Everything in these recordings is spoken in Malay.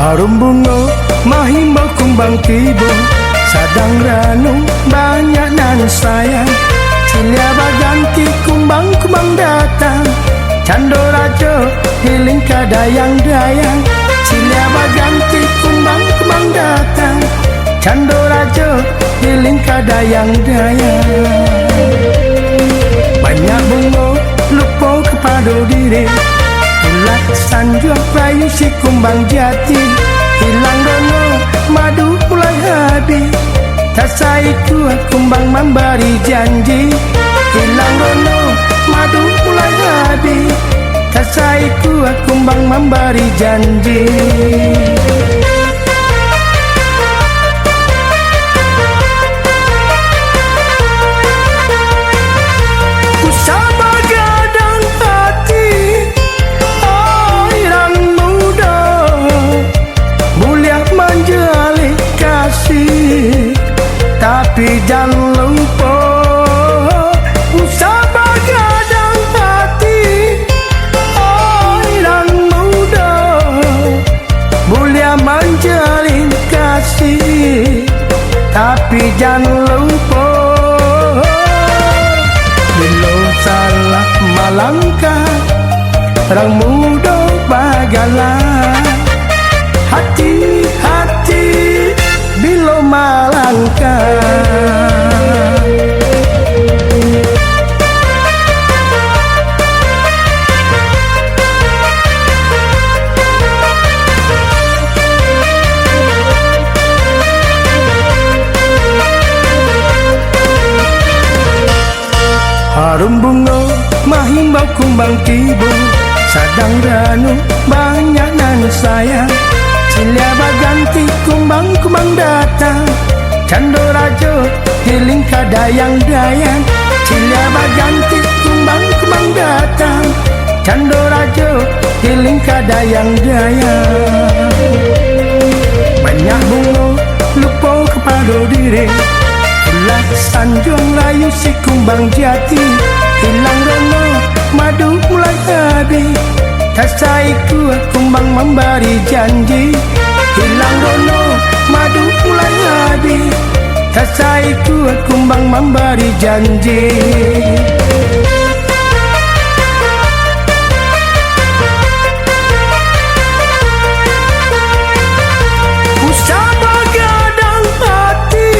Harum bunga mahimbau kumbang tiba, sadang ranum banyak nan sayang. Cilia baganti kumbang-kumbang datang, cando raja hiling kadayang-dayang. Cilia baganti kumbang-kumbang datang, cando raja hiling kadayang-dayang. Banyak bunga lupa kepada diri, ulat sanjung rayu si kumbang jati. Hilang dono madu mulai habis, tak saiku kumbang memberi janji. Hilang dono madu mulai habis, tak saiku kumbang memberi janji. Tapi jangan lupa usah begadang hati. Orang muda boleh menjalin kasih, tapi jangan lupa bila salah melangkah, orang muda bagalah. Hati-hati bila melangkah. Harum bunga mahimbau kumbang tiba, sadang ranu banyak nan sayang. Cilia baganti kumbang-kumbang datang, cando raja hiling kadayang-dayang. Cilia baganti kumbang-kumbang datang, cando raja hiling kadayang-dayang. Banyak bunga lupa kepada diri, ulat sanjung rayu si kumbang jati. Hilang dono madu mulai habis, tak saiku kumbang memberi janji. Hilang dono madu mulai habis, tak saiku kumbang memberi janji. Usah begadang hati,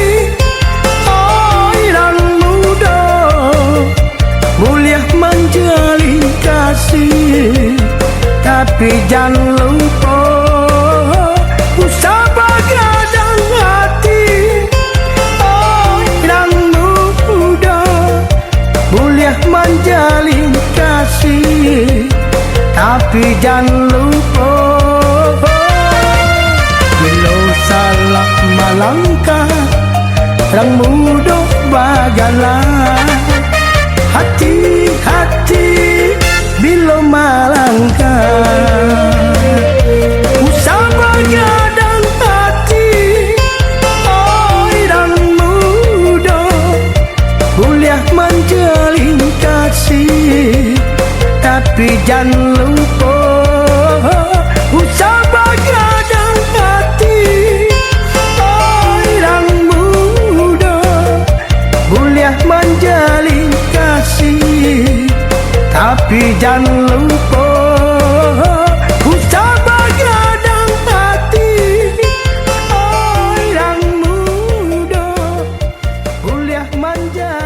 orang muda boleh menjalin kasih, tapi jangan lupa usah begadang hati. Orang muda boleh menjalin kasih, tapi jangan lupa bila salah melangkah, orang muda bagalah. Hati-hati bila melangkah. Usah begadang hati, orang muda boleh menjalin kasih, tapi jangan lupa usah begadang hati. Orang muda boleh menjalin kasih, tapi jangan lupa usah begadang hati. Orang muda boleh menjalin